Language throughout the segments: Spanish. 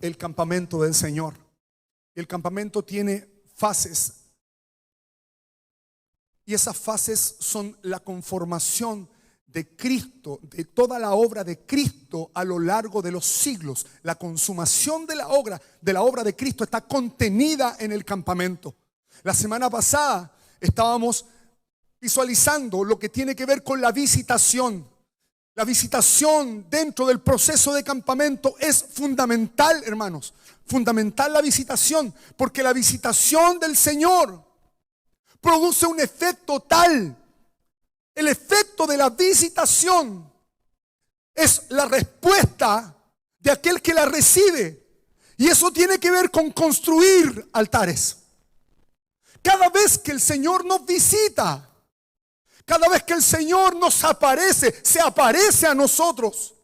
el campamento del Señor. El campamento tiene fases. Y esas fases son la conformación de Cristo, de toda la obra de Cristo a lo largo de los siglos. La consumación de la obra de Cristo está contenida en el campamento. La semana pasada estábamos visualizando lo que tiene que ver con la visitación. La visitación dentro del proceso de campamento es fundamental, hermanos. Fundamental la visitación, porque la visitación del Señor produce un efecto tal. El efecto de la visitación es la respuesta de aquel que la recibe. Y eso tiene que ver con construir altares. Cada vez que el Señor nos visita, cada vez que el Señor nos aparece, se aparece a nosotros,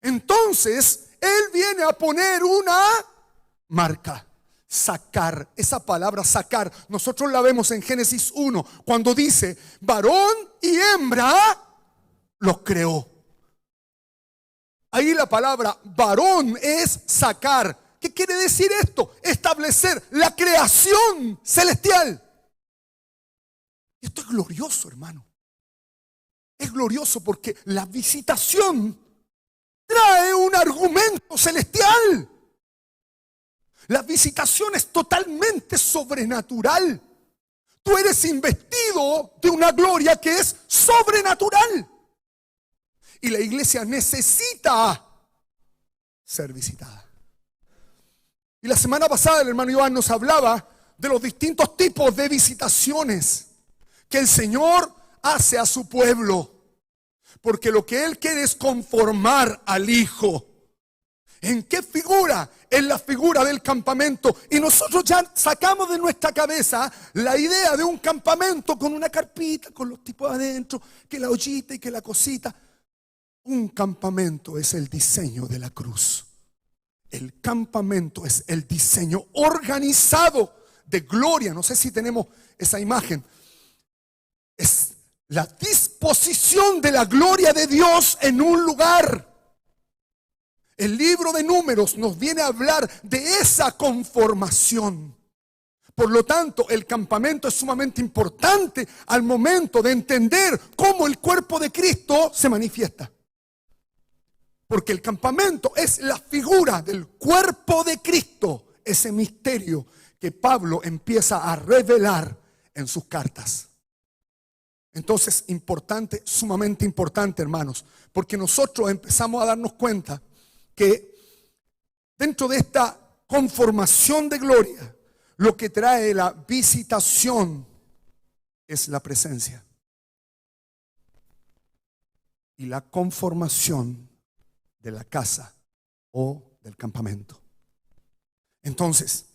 entonces Él viene a poner una marca. Sacar, esa palabra sacar, nosotros la vemos en Génesis 1, cuando dice, varón y hembra los creó. Ahí la palabra varón es sacar. ¿Qué quiere decir esto? Establecer la creación celestial. Esto es glorioso, hermano. Es glorioso porque la visitación trae un argumento celestial. La visitación es totalmente sobrenatural. Tú eres investido de una gloria que es sobrenatural. Y la iglesia necesita ser visitada. Y la semana pasada el hermano Iván nos hablaba de los distintos tipos de visitaciones que el Señor hace a su pueblo. Porque lo que Él quiere es conformar al Hijo. ¿En qué figura? En la figura del campamento. Y nosotros ya sacamos de nuestra cabeza la idea de un campamento con una carpita, con los tipos adentro, que la ollita y que la cosita. Un campamento es el diseño de la cruz. El campamento es el diseño organizado de gloria. No sé si tenemos esa imagen. Es la disposición de la gloria de Dios en un lugar. El libro de Números nos viene a hablar de esa conformación. Por lo tanto, el campamento es sumamente importante al momento de entender cómo el cuerpo de Cristo se manifiesta. Porque el campamento es la figura del cuerpo de Cristo, ese misterio que Pablo empieza a revelar en sus cartas. Entonces, importante, sumamente importante, hermanos, porque nosotros empezamos a darnos cuenta que dentro de esta conformación de gloria, lo que trae la visitación es la presencia. Y la conformación de la casa o del campamento. Entonces,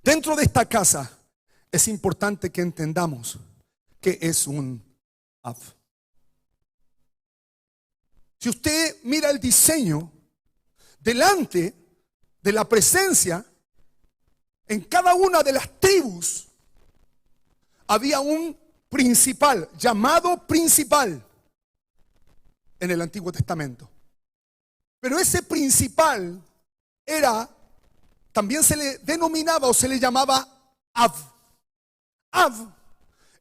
dentro de esta casa es importante que entendamos que es un Av. Si usted mira el diseño delante de la presencia, en cada una de las tribus había un principal, llamado principal en el Antiguo Testamento. Pero ese principal también se le denominaba o se le llamaba Av. Av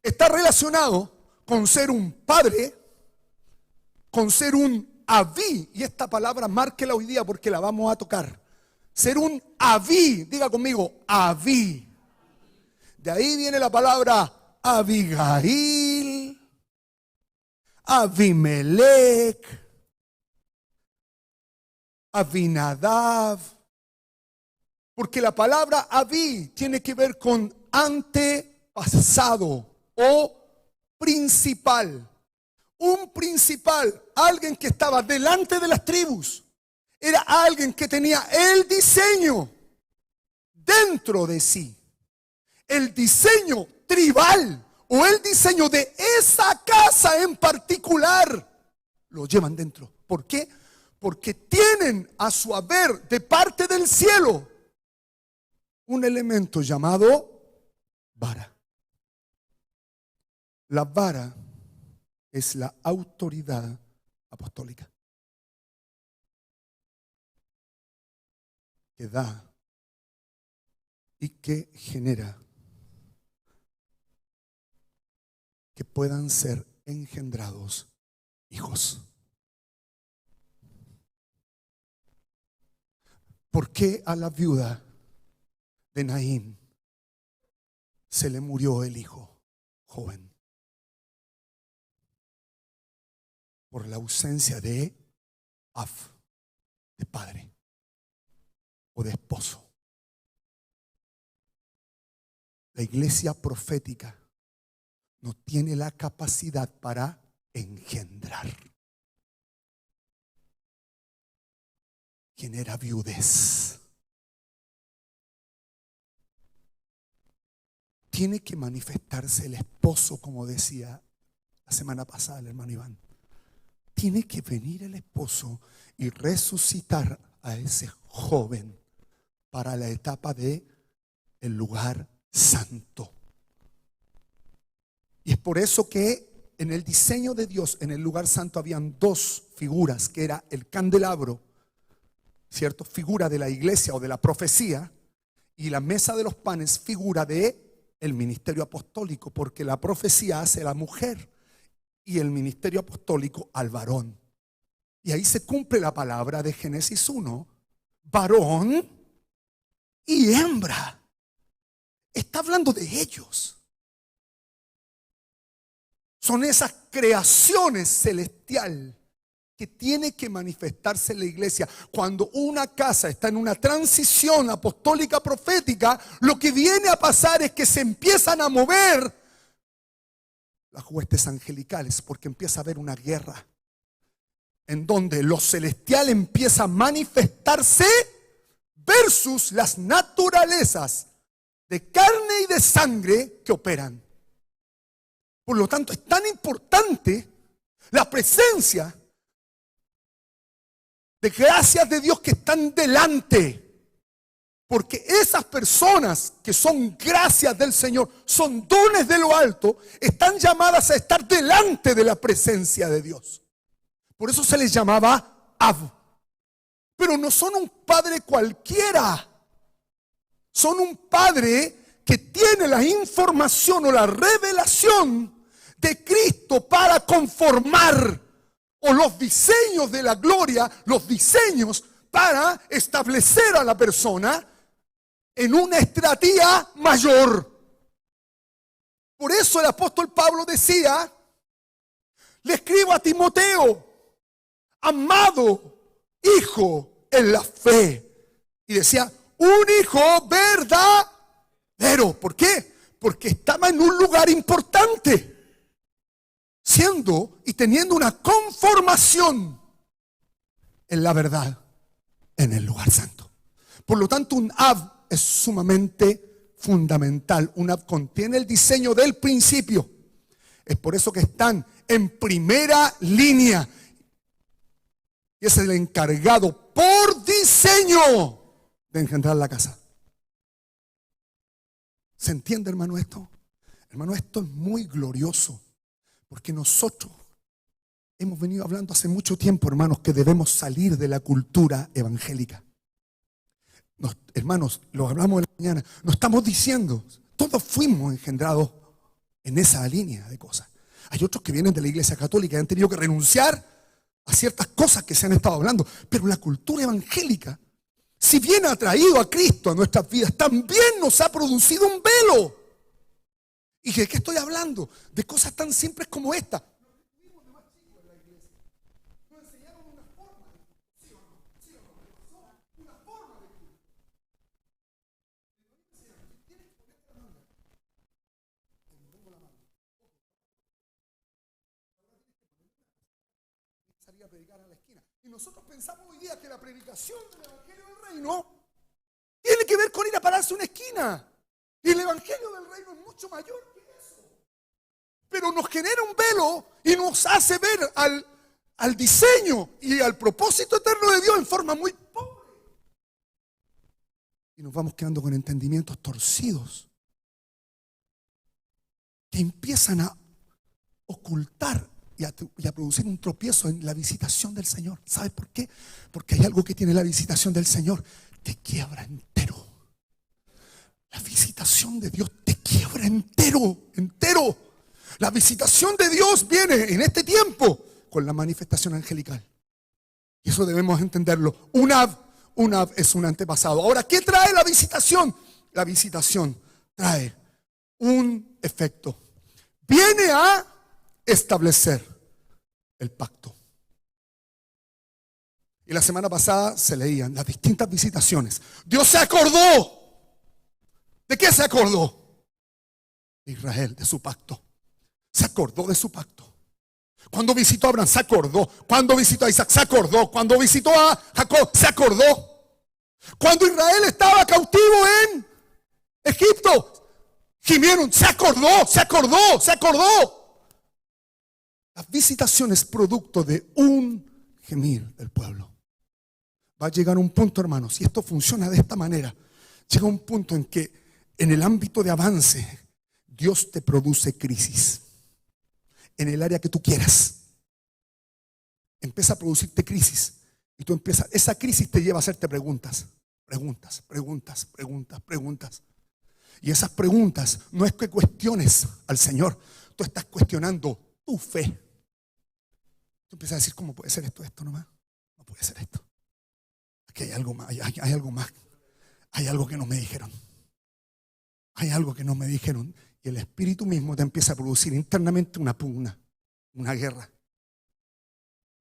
está relacionado con ser un padre, con ser un aví. Y esta palabra márquela hoy día porque la vamos a tocar. Ser un aví, diga conmigo, aví. De ahí viene la palabra Abigail, Abimelech, Abinadab. Porque la palabra aví tiene que ver con antepasado o principal. Un principal, alguien que estaba delante de las tribus, era alguien que tenía el diseño dentro de sí. El diseño tribal o el diseño de esa casa en particular lo llevan dentro. ¿Por qué? Porque tienen a su haber de parte del cielo un elemento llamado vara. La vara es la autoridad apostólica. que da y que genera que puedan ser engendrados hijos. ¿Por qué a la viuda de Naín se le murió el hijo joven? Por la ausencia de Av, de padre o de esposo. La iglesia profética no tiene la capacidad para engendrar. Genera viudez. Tiene que manifestarse el esposo, como decía la semana pasada el hermano Iván. Tiene que venir el esposo y resucitar a ese joven para la etapa de el lugar santo. Y es por eso que en el diseño de Dios, en el lugar santo, habían dos figuras, que era el candelabro, ¿cierto? Figura de la iglesia o de la profecía, y la mesa de los panes, figura de el ministerio apostólico, porque la profecía hace a la mujer y el ministerio apostólico al varón. Y ahí se cumple la palabra de Génesis 1, varón y hembra. Está hablando de ellos. Son esas creaciones celestiales que tiene que manifestarse en la iglesia. Cuando una casa está en una transición apostólica profética, lo que viene a pasar es que se empiezan a mover las huestes angelicales, porque empieza a haber una guerra en donde lo celestial empieza a manifestarse versus las naturalezas de carne y de sangre que operan. Por lo tanto, es tan importante la presencia de gracias de Dios que están delante, porque esas personas que son gracias del Señor, son dones de lo alto, están llamadas a estar delante de la presencia de Dios. Por eso se les llamaba Ab. Pero no son un padre cualquiera, son un padre que tiene la información o la revelación de Cristo para conformar, o los diseños de la gloria, los diseños para establecer a la persona en una estratía mayor. Por eso el apóstol Pablo decía, le escribo a Timoteo, amado hijo en la fe. Y decía, un hijo verdadero. ¿Por qué? Porque estaba en un lugar importante, siendo y teniendo una conformación en la verdad, en el lugar santo. Por lo tanto, un Ab es sumamente fundamental. Un Ab contiene el diseño del principio. Es por eso que están en primera línea. Y es el encargado por diseño de engendrar la casa. ¿Se entiende, hermano, esto? Hermano, esto es muy glorioso. Porque nosotros hemos venido hablando hace mucho tiempo, hermanos, que debemos salir de la cultura evangélica. Hermanos, lo hablamos en la mañana, nos estamos diciendo, todos fuimos engendrados en esa línea de cosas. Hay otros que vienen de la iglesia católica y han tenido que renunciar a ciertas cosas que se han estado hablando. Pero la cultura evangélica, si bien ha traído a Cristo a nuestras vidas, también nos ha producido un velo. ¿Y de qué estoy hablando? De cosas tan simples como esta. Nos enseñaron una forma de, ¿sí o no? ¿Sí o no? Una forma de culto. Tienes que ponerte la mano. Pongo la mano. Salía a predicar a la esquina. Y nosotros pensamos hoy día que la predicación del Evangelio del Reino tiene que ver con ir a pararse a una esquina. Y el Evangelio del Reino es mucho mayor que eso. Pero nos genera un velo y nos hace ver al diseño y al propósito eterno de Dios en forma muy pobre. Y nos vamos quedando con entendimientos torcidos que empiezan a ocultar y a producir un tropiezo en la visitación del Señor. ¿Sabes por qué? Porque hay algo que tiene la visitación del Señor. te quiebra entero. La visitación de Dios te quiebra entero, entero. La visitación de Dios viene en este tiempo con la manifestación angelical. Y eso debemos entenderlo. Un Ab es un antepasado. Ahora, ¿qué trae la visitación? La visitación trae un efecto. Viene a establecer el pacto. Y la semana pasada se leían las distintas visitaciones. Dios se acordó. ¿De qué se acordó? De Israel, de su pacto. Se acordó de su pacto. Cuando visitó a Abraham, se acordó. Cuando visitó a Isaac, se acordó. Cuando visitó a Jacob, se acordó. Cuando Israel estaba cautivo en Egipto, gimieron, se acordó, se acordó, se acordó. Las visitaciones producto de un gemir del pueblo. Va a llegar un punto, hermanos, si esto funciona de esta manera, llega un punto en que en el ámbito de avance, Dios te produce crisis. En el área que tú quieras. Empieza a producirte crisis. Y tú empiezas, esa crisis te lleva a hacerte preguntas. Preguntas, preguntas, preguntas, preguntas. Y esas preguntas no es que cuestiones al Señor. Tú estás cuestionando tu fe. Tú empiezas a decir, ¿cómo puede ser esto nomás? No puede ser esto. Aquí hay algo más, hay algo más. Hay algo que no me dijeron. Hay algo que no me dijeron. Y el Espíritu mismo te empieza a producir internamente una pugna, una guerra.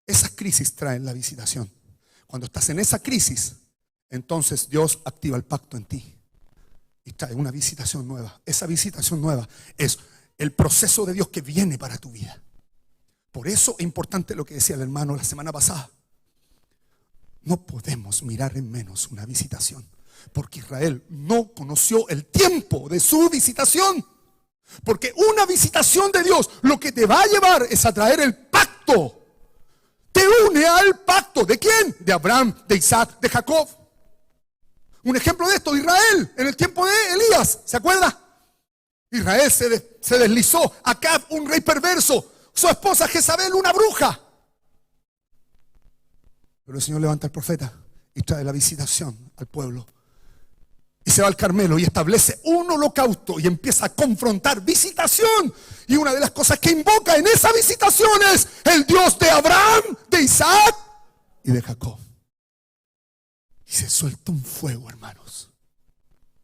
Esas crisis traen la visitación. Cuando estás en esa crisis, entonces Dios activa el pacto en ti y trae una visitación nueva. Esa visitación nueva es el proceso de Dios que viene para tu vida. Por eso es importante lo que decía el hermano la semana pasada. No podemos mirar en menos una visitación, porque Israel no conoció el tiempo de su visitación. Porque una visitación de Dios lo que te va a llevar es a traer el pacto. Te une al pacto. ¿De quién? De Abraham, de Isaac, de Jacob. Un ejemplo de esto, Israel, en el tiempo de Elías, ¿se acuerda? Israel se deslizó. Acab, un rey perverso. Su esposa Jezabel, una bruja. Pero el Señor levanta al profeta y trae la visitación al pueblo. Y se va al Carmelo y establece un holocausto y empieza a confrontar visitación. Y una de las cosas que invoca en esa visitación es el Dios de Abraham, de Isaac y de Jacob. Y se suelta un fuego, hermanos,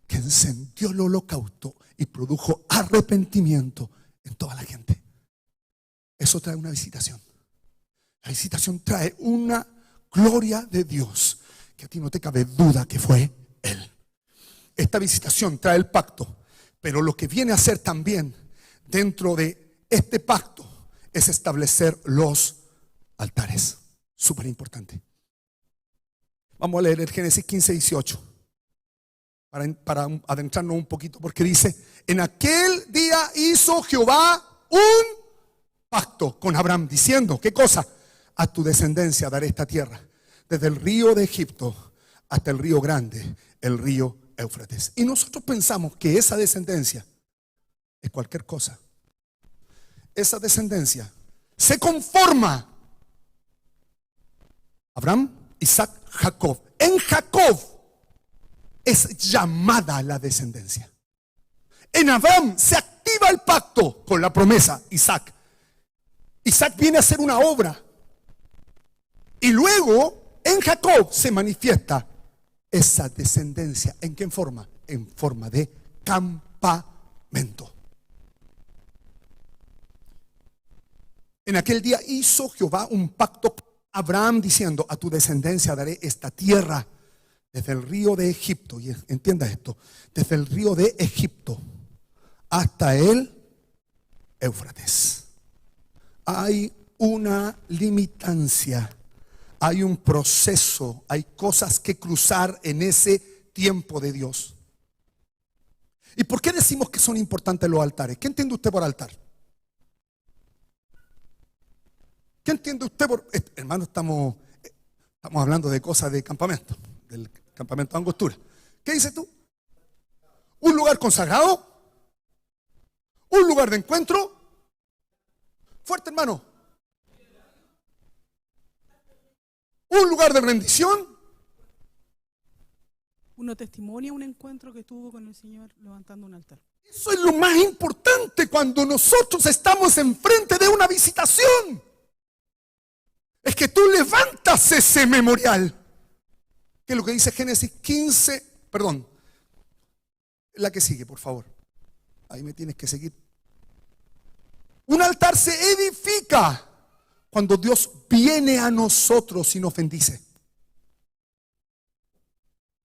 que encendió el holocausto y produjo arrepentimiento en toda la gente. Eso trae una visitación. La visitación trae una gloria de Dios que a ti no te cabe duda que fue Él. Esta visitación trae el pacto, pero lo que viene a hacer también dentro de este pacto es establecer los altares. Súper importante. Vamos a leer el Génesis 15:18 para adentrarnos un poquito, porque dice: en aquel día hizo Jehová un pacto con Abraham, diciendo, ¿qué cosa? A tu descendencia daré esta tierra, desde el río de Egipto hasta el río grande, el río Éufrates. Y nosotros pensamos que esa descendencia es cualquier cosa. Esa descendencia se conforma Abraham, Isaac, Jacob. En Jacob es llamada la descendencia. En Abraham se activa el pacto con la promesa Isaac. Isaac viene a hacer una obra. Y luego en Jacob se manifiesta esa descendencia. ¿En qué forma? En forma de campamento. En aquel día hizo Jehová un pacto con Abraham diciendo: a tu descendencia daré esta tierra, desde el río de Egipto. Y entienda esto: desde el río de Egipto hasta el Éufrates. Hay una limitancia. Hay un proceso, hay cosas que cruzar en ese tiempo de Dios. ¿Y por qué decimos que son importantes los altares? ¿Qué entiende usted por altar? ¿Qué entiende usted por...? Hermano, estamos hablando de cosas de campamento, del campamento de Angostura. ¿Qué dices tú? ¿Un lugar consagrado? ¿Un lugar de encuentro? Fuerte, hermano. ¿Un lugar de rendición? Uno testimonia un encuentro que tuvo con el Señor levantando un altar. Eso es lo más importante cuando nosotros estamos enfrente de una visitación. Es que tú levantas ese memorial. ¿Qué es lo que dice Génesis 15? Perdón. La que sigue, por favor. Ahí me tienes que seguir. Un altar se edifica cuando Dios viene a nosotros y nos bendice.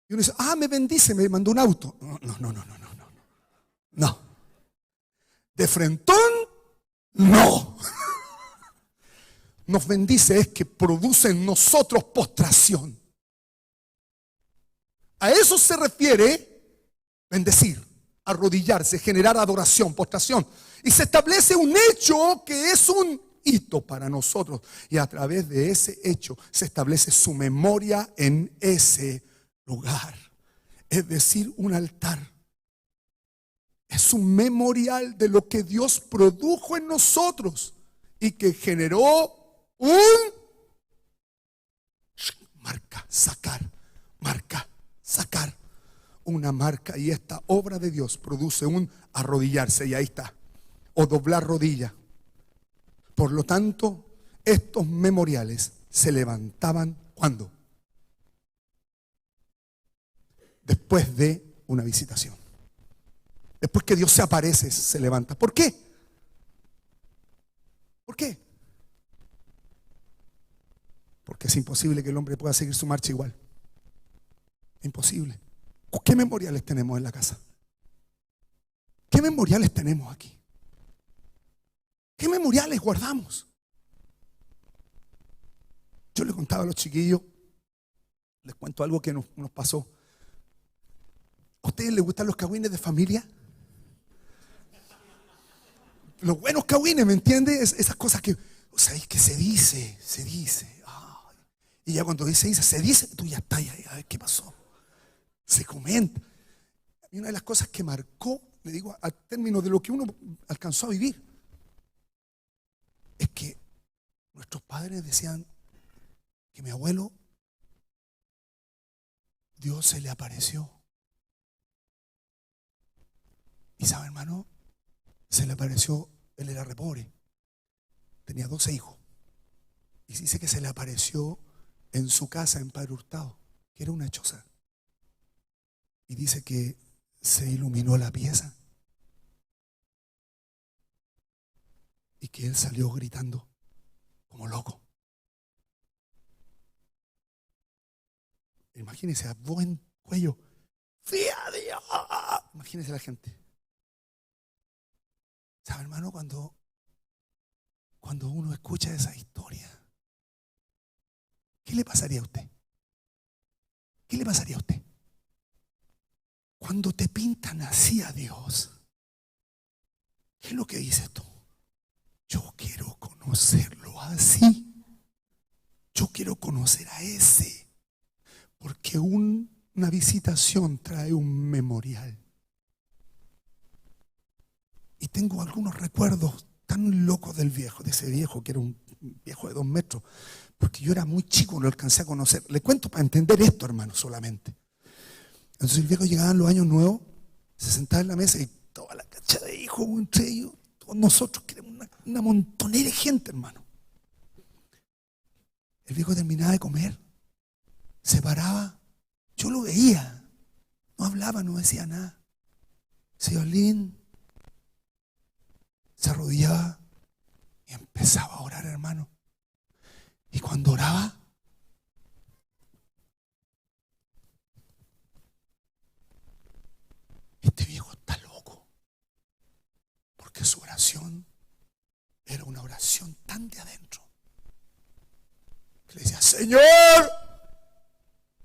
Y uno dice, me bendice, me mandó un auto. No. De frentón, no. Nos bendice es que produce en nosotros postración. A eso se refiere bendecir, arrodillarse, generar adoración, postración. Y se establece un hecho que es un hito para nosotros. Y a través de ese hecho se establece su memoria en ese lugar. Es decir, un altar. Es un memorial de lo que Dios produjo en nosotros y que generó sacar una marca, y esta obra de Dios produce un arrodillarse, y ahí está, o doblar rodilla. Por lo tanto, estos memoriales se levantaban ¿cuándo? Después de una visitación. Después que Dios se aparece, se levanta. ¿Por qué? ¿Por qué? Porque es imposible que el hombre pueda seguir su marcha igual. Imposible. ¿Qué memoriales tenemos en la casa? ¿Qué memoriales tenemos aquí? ¿Qué memoriales guardamos? Yo les contaba a los chiquillos, les cuento algo que nos pasó. ¿A ustedes les gustan los cagüines de familia? Los buenos cagüines, ¿me entiendes? Esas cosas que, o sea, es que se dice. Y ya cuando se dice, tú ya estás ahí, a ver qué pasó. Se comenta. Y una de las cosas que marcó, le digo, al término de lo que uno alcanzó a vivir, es que nuestros padres decían que mi abuelo, Dios se le apareció. Y sabe, hermano, se le apareció, él era re pobre, tenía 12 hijos. Y dice que se le apareció en su casa en Padre Hurtado, que era una choza. Y dice que se iluminó la pieza y que él salió gritando como loco. Imagínense a buen cuello. ¡Fía Dios! Imagínense la gente. ¿Sabe, hermano? Cuando uno escucha esa historia, ¿qué le pasaría a usted? ¿Qué le pasaría a usted? Cuando te pintan así a Dios, ¿qué es lo que dices tú? Yo quiero conocerlo así. Yo quiero conocer a ese. Porque una visitación trae un memorial. Y tengo algunos recuerdos tan locos del viejo, de ese viejo que era un viejo de 2 metros. Porque yo era muy chico, no lo alcancé a conocer. Le cuento para entender esto, hermano, solamente. Entonces el viejo llegaba en los años nuevos, se sentaba en la mesa y toda la cacha de hijos entre ellos, todos nosotros, que éramos una montonera de gente, hermano. El viejo terminaba de comer, se paraba, yo lo veía, no hablaba, no decía nada. Se iba al living, se arrodillaba y empezaba a orar, hermano. Y cuando oraba, este viejo está loco, porque su oración era una oración tan de adentro, que le decía: Señor,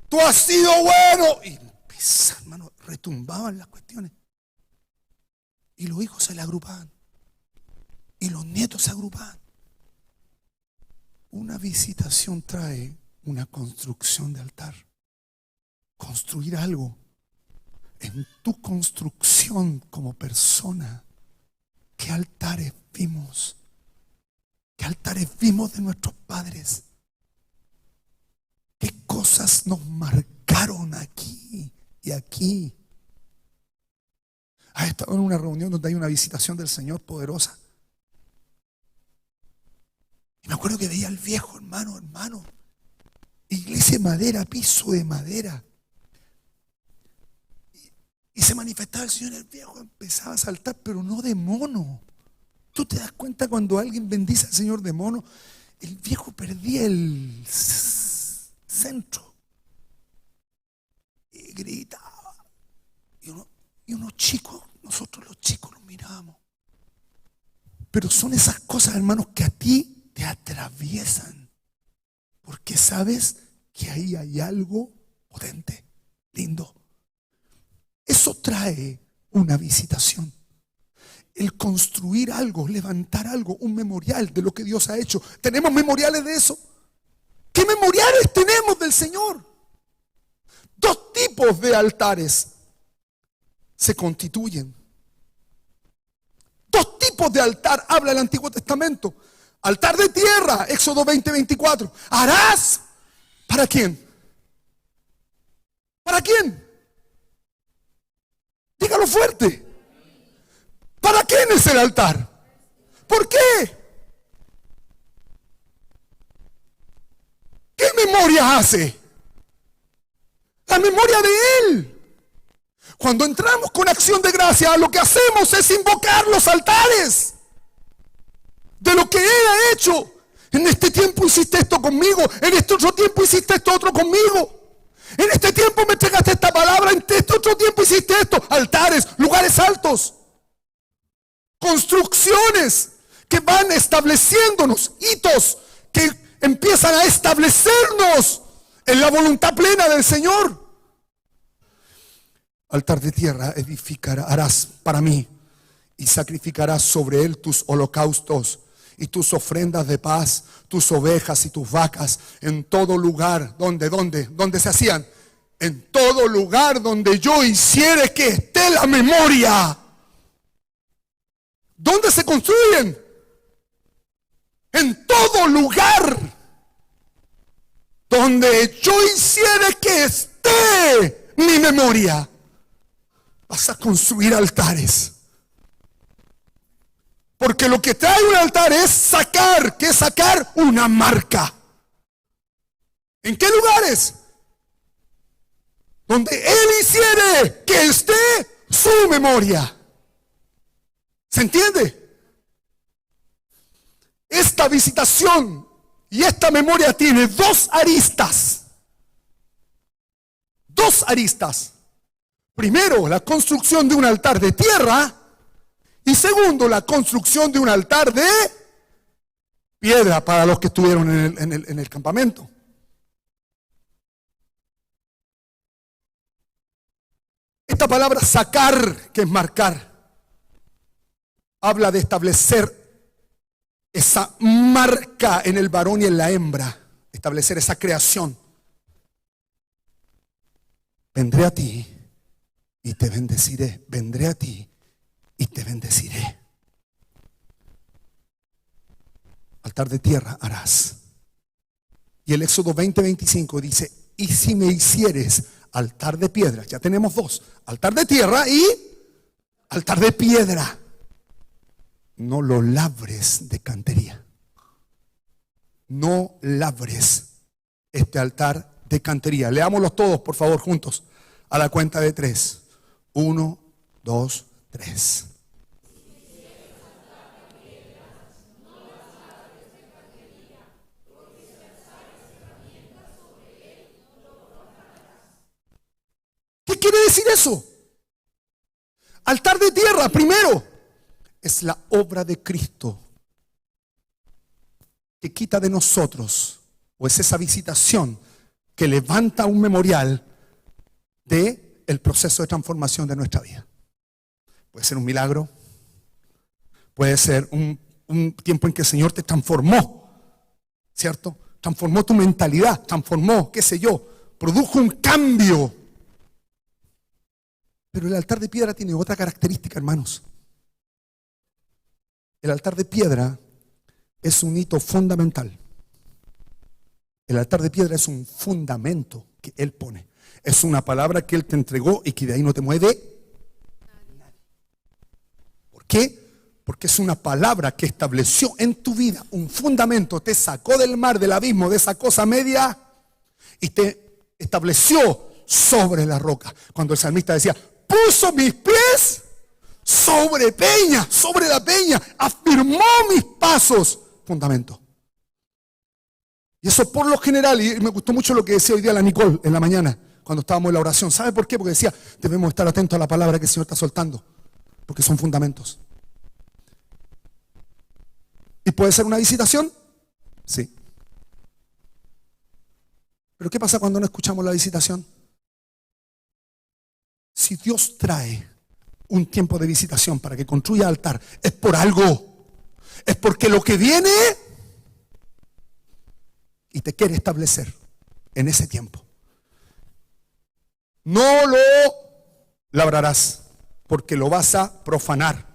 tú has sido bueno. Y empezaba, hermano, retumbaban las cuestiones. Y los hijos se le agrupaban. Y los nietos se agrupaban. Una visitación trae una construcción de altar. Construir algo. En tu construcción como persona, ¿qué altares vimos? ¿Qué altares vimos de nuestros padres? ¿Qué cosas nos marcaron aquí desde aquí. ¿Has estado en una reunión donde hay una visitación del Señor poderosa? Y me acuerdo que veía al viejo, hermano, iglesia de madera, piso de madera. Y se manifestaba el Señor, el viejo empezaba a saltar, pero no de mono. ¿Tú te das cuenta cuando alguien bendice al Señor de mono? El viejo perdía el centro. Y gritaba. Y unos chicos, nosotros los chicos los mirábamos. Pero son esas cosas, hermanos, que a ti te atraviesan. Porque sabes que ahí hay algo potente, lindo. Eso trae una visitación. El construir algo, levantar algo, un memorial de lo que Dios ha hecho. ¿Tenemos memoriales de eso? ¿Qué memoriales tenemos del Señor? Dos tipos de altares se constituyen. Dos tipos de altar habla el Antiguo Testamento. Altar de tierra, Éxodo 20:24. Harás, ¿para quién? ¿Para quién? Dígalo fuerte. ¿Para quién es el altar? ¿Por qué? ¿Qué memoria hace? La memoria de Él. Cuando entramos con acción de gracia, lo que hacemos es invocar los altares de lo que Él ha hecho. En este tiempo hiciste esto conmigo, en este otro tiempo hiciste esto otro conmigo. En este tiempo me entregaste esta palabra, en este otro tiempo hiciste esto. Altares, lugares altos, construcciones que van estableciéndonos, hitos que empiezan a establecernos en la voluntad plena del Señor. Altar de tierra harás para mí, y sacrificarás sobre él tus holocaustos y tus ofrendas de paz, tus ovejas y tus vacas, en todo lugar donde se hacían, en todo lugar donde yo hiciere que esté la memoria. ¿Dónde se construyen? En todo lugar donde yo hiciere que esté mi memoria. Vas a construir altares. Porque lo que trae un altar es sacar, ¿qué es sacar? Una marca. ¿En qué lugares? Donde Él hiciere que esté su memoria. ¿Se entiende? Esta visitación y esta memoria tiene dos aristas. Dos aristas. Primero, la construcción de un altar de tierra. Y segundo, la construcción de un altar de piedra para los que estuvieron en el campamento. Esta palabra sacar, que es marcar, habla de establecer esa marca en el varón y en la hembra, establecer esa creación. Vendré a ti y te bendeciré. Vendré a ti y te bendeciré. Altar de tierra harás. Y el Éxodo 20:25 dice: y si me hicieres altar de piedra. Ya tenemos dos: altar de tierra y altar de piedra. No lo labres de cantería. No labres este altar de cantería. Leámoslos todos, por favor, juntos, a la cuenta de 3. 1, 2, 3. ¿Qué quiere decir eso? Altar de tierra, primero, es la obra de Cristo que quita de nosotros, o es esa visitación que levanta un memorial de el proceso de transformación de nuestra vida. Puede ser un milagro, puede ser un tiempo en que el Señor te transformó, ¿cierto? Transformó tu mentalidad, transformó, qué sé yo, produjo un cambio. Pero el altar de piedra tiene otra característica, hermanos. El altar de piedra es un hito fundamental. El altar de piedra es un fundamento que Él pone. Es una palabra que Él te entregó y que de ahí no te mueve. ¿Por qué? Porque es una palabra que estableció en tu vida un fundamento, te sacó del mar, del abismo, de esa cosa media y te estableció sobre la roca. Cuando el salmista decía, puso mis pies sobre peña, sobre la peña, afirmó mis pasos, fundamento. Y eso por lo general, y me gustó mucho lo que decía hoy día la Nicole en la mañana, cuando estábamos en la oración. ¿Sabe por qué? Porque decía, debemos estar atentos a la palabra que el Señor está soltando, porque son fundamentos. ¿Y puede ser una visitación? Sí. Pero ¿qué pasa cuando no escuchamos la visitación? Si Dios trae un tiempo de visitación para que construya altar, es por algo. Es porque lo que viene y te quiere establecer en ese tiempo. No lo labrarás porque lo vas a profanar.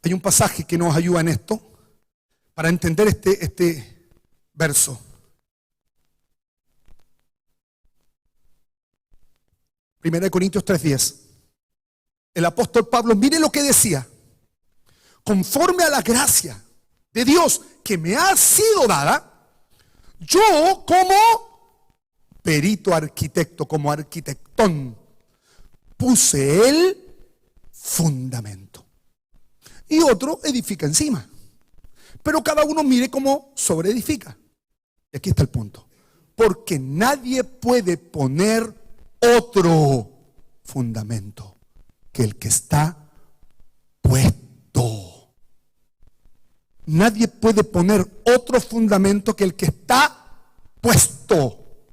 Hay un pasaje que nos ayuda en esto para entender este verso. Primera de Corintios 3:10. El apóstol Pablo, mire lo que decía. Conforme a la gracia de Dios que me ha sido dada, yo como perito arquitecto, como arquitectón, puse el fundamento. Y otro edifica encima. Pero cada uno mire cómo sobreedifica. Y aquí está el punto. Porque nadie puede poner otro fundamento que el que está puesto. Nadie puede poner otro fundamento que el que está puesto.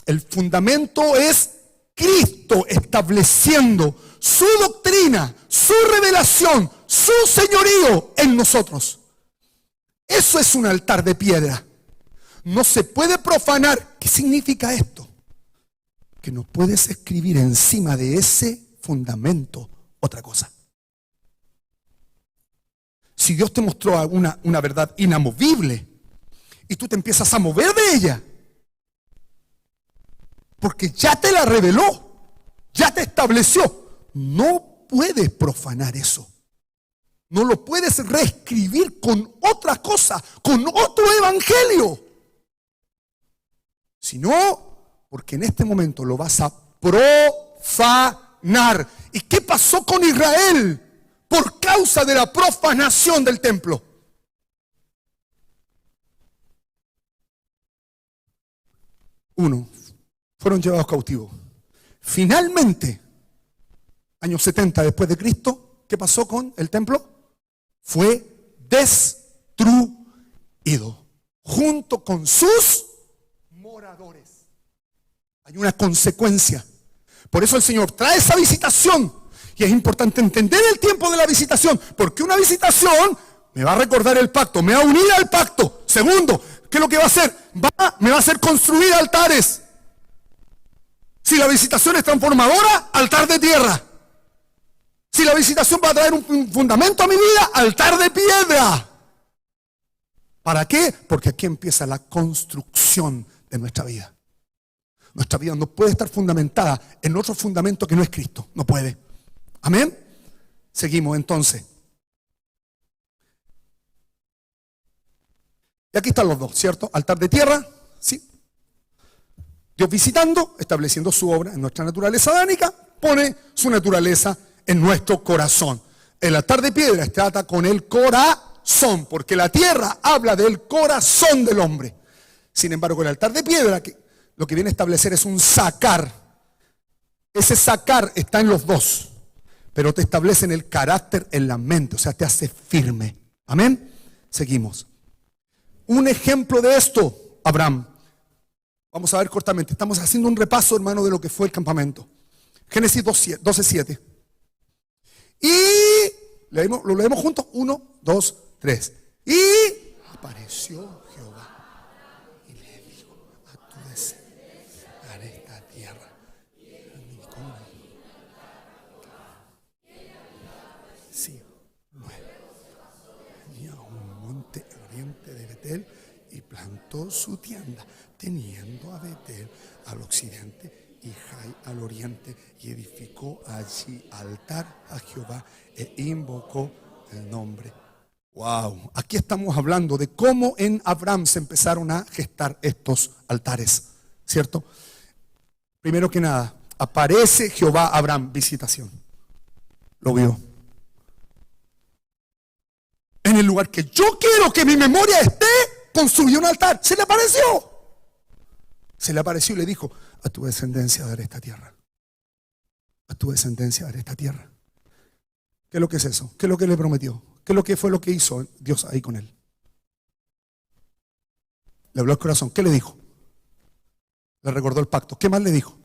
El fundamento es Cristo estableciendo su doctrina, su revelación, su señorío en nosotros. Eso es un altar de piedra. No se puede profanar. ¿Qué significa esto? Que no puedes escribir encima de ese fundamento otra cosa. Si Dios te mostró una verdad inamovible y tú te empiezas a mover de ella, porque ya te la reveló, ya te estableció, no puedes profanar eso. No lo puedes reescribir con otra cosa, con otro evangelio. Sino, porque en este momento lo vas a profanar. ¿Y qué pasó con Israel por causa de la profanación del templo? Uno, fueron llevados cautivos. Finalmente, años 70 después de Cristo, ¿qué pasó con el templo? Fue destruido junto con sus moradores. Hay una consecuencia. Por eso el Señor trae esa visitación. Y es importante entender el tiempo de la visitación, porque una visitación me va a recordar el pacto, me va a unir al pacto. Segundo, ¿qué es lo que va a hacer? Me va a hacer construir altares. Si la visitación es transformadora, altar de tierra. Si la visitación va a traer un fundamento a mi vida, altar de piedra. ¿Para qué? Porque aquí empieza la construcción de nuestra vida. Nuestra vida no puede estar fundamentada en otro fundamento que no es Cristo. No puede. Amén. Seguimos entonces. Y aquí están los dos, ¿cierto? Altar de tierra, sí. Dios visitando, estableciendo su obra en nuestra naturaleza adánica, pone su naturaleza en nuestro corazón. El altar de piedra trata con el corazón, porque la tierra habla del corazón del hombre. Sin embargo, el altar de piedra, lo que viene a establecer es un sacar. Ese sacar está en los dos, pero te establece en el carácter, en la mente, o sea, te hace firme. Amén. Seguimos. Un ejemplo de esto, Abraham. Vamos a ver cortamente. Estamos haciendo un repaso, hermano, de lo que fue el campamento. Génesis 12:7. Y lo leemos juntos. 1, 2, 3. Y apareció Jehová y le dijo: a tu descendencia daré esta tierra. Sí, luego venía a un monte oriente de Betel y plantó plantó su tienda, teniendo a Betel al occidente y Jai al oriente, y edificó allí altar a Jehová e invocó el nombre. Wow, aquí estamos hablando de cómo en Abraham se empezaron a gestar estos altares, ¿cierto? Primero que nada, aparece Jehová a Abraham, visitación. Lo vio. En el lugar que yo quiero que mi memoria esté, construyó un altar. Se le apareció. Se le apareció y le dijo: a tu descendencia daré esta tierra. A tu descendencia daré esta tierra. ¿Qué es lo que es eso? ¿Qué es lo que le prometió? ¿Qué es lo que fue lo que hizo Dios ahí con él? Le habló al corazón. ¿Qué le dijo? Le recordó el pacto. ¿Qué más le dijo?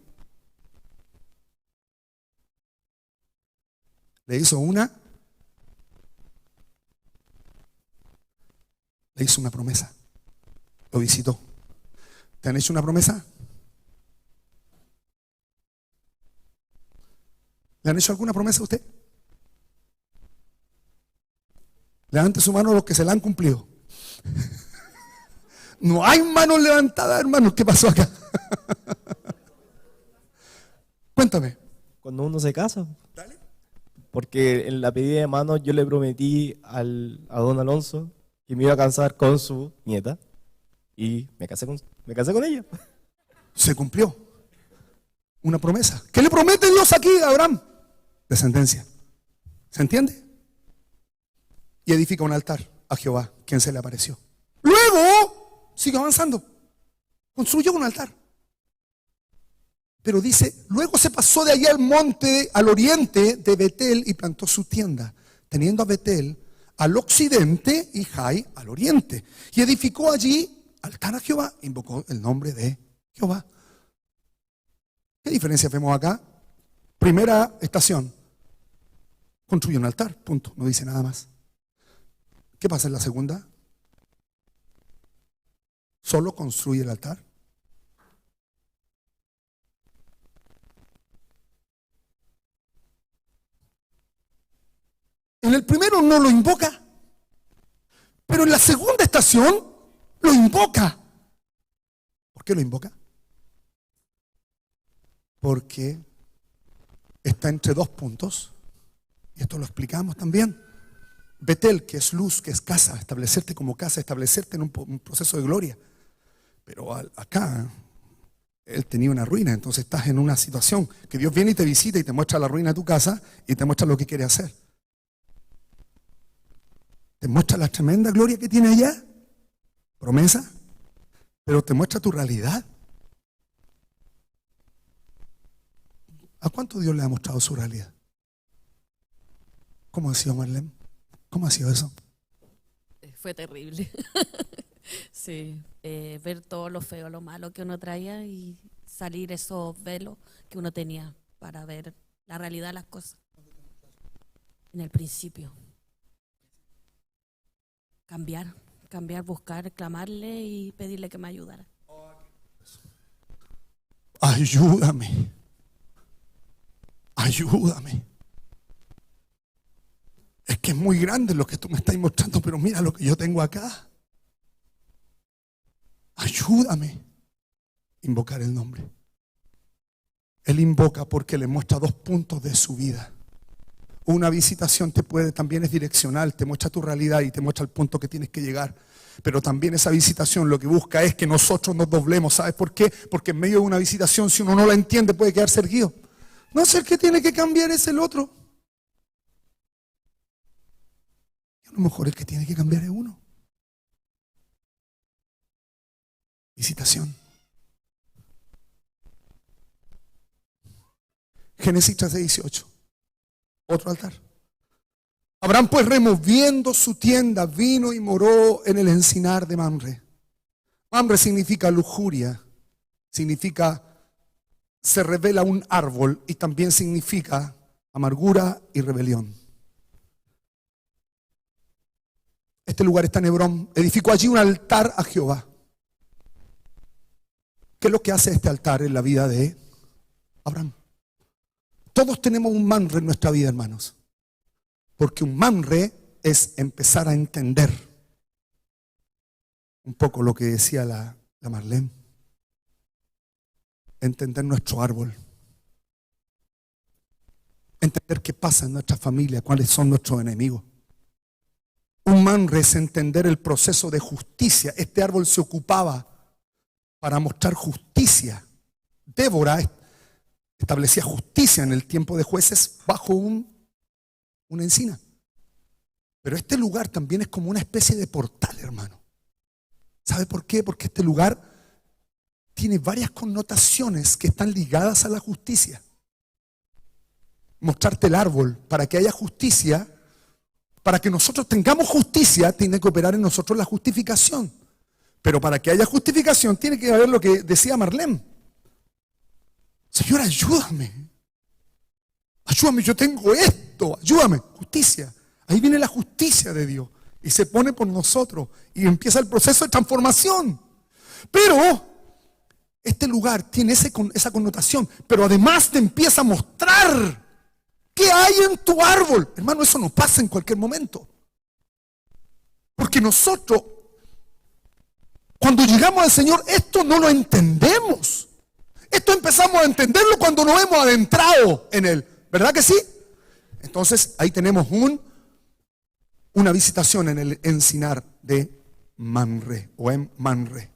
Le hizo una promesa. Lo visitó. ¿Te han hecho una promesa? ¿Le han hecho alguna promesa a usted? Levante su mano los que se la han cumplido. No hay manos levantadas, hermanos. ¿Qué pasó acá? Cuéntame. Cuando uno se casa. Dale. Porque en la pedida de mano yo le prometí a don Alonso que me iba a casar con su nieta. Y me casé con ella. Se cumplió una promesa. ¿Qué le promete Dios aquí a Abraham? Descendencia. ¿Se entiende? Y edifica un altar a Jehová, quien se le apareció. Luego sigue avanzando. Construyó un altar. Pero dice, luego se pasó de allá al monte, al oriente de Betel, y plantó su tienda, teniendo a Betel al occidente y Jai al oriente. Y edificó allí altar a Jehová, invocó el nombre de Jehová. ¿Qué diferencia vemos acá? Primera estación, construye un altar, punto, no dice nada más. ¿Qué pasa en la segunda? Solo construye el altar. En el primero no lo invoca, pero en la segunda estación lo invoca. ¿Por qué lo invoca? Porque está entre dos puntos, y esto lo explicamos también. Betel, que es luz, que es casa, establecerte como casa, establecerte en un proceso de gloria. Pero acá, él tenía una ruina, entonces estás en una situación que Dios viene y te visita y te muestra la ruina de tu casa y te muestra lo que quiere hacer. Te muestra la tremenda gloria que tiene allá, promesa, pero te muestra tu realidad. ¿A cuánto Dios le ha mostrado su realidad? ¿Cómo ha sido, Marlene? ¿Cómo ha sido eso? Fue terrible. Sí, ver todo lo feo, lo malo que uno traía y salir esos velos que uno tenía para ver la realidad de las cosas. En el principio. Cambiar, buscar, clamarle y pedirle que me ayudara. Ayúdame. Ayúdame. Es que es muy grande lo que tú me estás mostrando, pero mira lo que yo tengo acá. Ayúdame. Invocar el nombre. Él invoca porque le muestra dos puntos de su vida. Una visitación también es direccional, te muestra tu realidad y te muestra el punto que tienes que llegar. Pero también esa visitación lo que busca es que nosotros nos doblemos. ¿Sabes por qué? Porque en medio de una visitación, si uno no la entiende, puede quedar erguido. No es el que tiene que cambiar, es el otro. Y a lo mejor el que tiene que cambiar es uno. Visitación. Génesis 3:18. Otro altar. Abraham, pues, removiendo su tienda, vino y moró en el encinar de Mamre. Mamre significa lujuria, significa se revela un árbol y también significa amargura y rebelión. Este lugar está en Hebrón. Edificó allí un altar a Jehová. ¿Qué es lo que hace este altar en la vida de Abraham? Todos tenemos un Mamre en nuestra vida, hermanos. Porque un Mamre es empezar a entender un poco lo que decía la Marlene. Entender nuestro árbol. Entender qué pasa en nuestra familia, cuáles son nuestros enemigos. Un Manre es entender el proceso de justicia. Este árbol se ocupaba para mostrar justicia. Débora establecía justicia en el tiempo de jueces bajo una encina. Pero este lugar también es como una especie de portal, hermano. ¿Sabe por qué? Porque este lugar tiene varias connotaciones que están ligadas a la justicia. Mostrarte el árbol para que haya justicia, para que nosotros tengamos justicia, tiene que operar en nosotros la justificación. Pero para que haya justificación tiene que haber lo que decía Marlene. Señor, ayúdame. Ayúdame, yo tengo esto. Ayúdame. Justicia. Ahí viene la justicia de Dios. Y se pone por nosotros. Y empieza el proceso de transformación. Pero este lugar tiene esa connotación. Pero además te empieza a mostrar qué hay en tu árbol. Hermano, eso no pasa en cualquier momento. Porque nosotros, cuando llegamos al Señor, esto no lo entendemos. Esto empezamos a entenderlo cuando nos hemos adentrado en Él. ¿Verdad que sí? Entonces, ahí tenemos una visitación en el encinar de Manre o en Manre.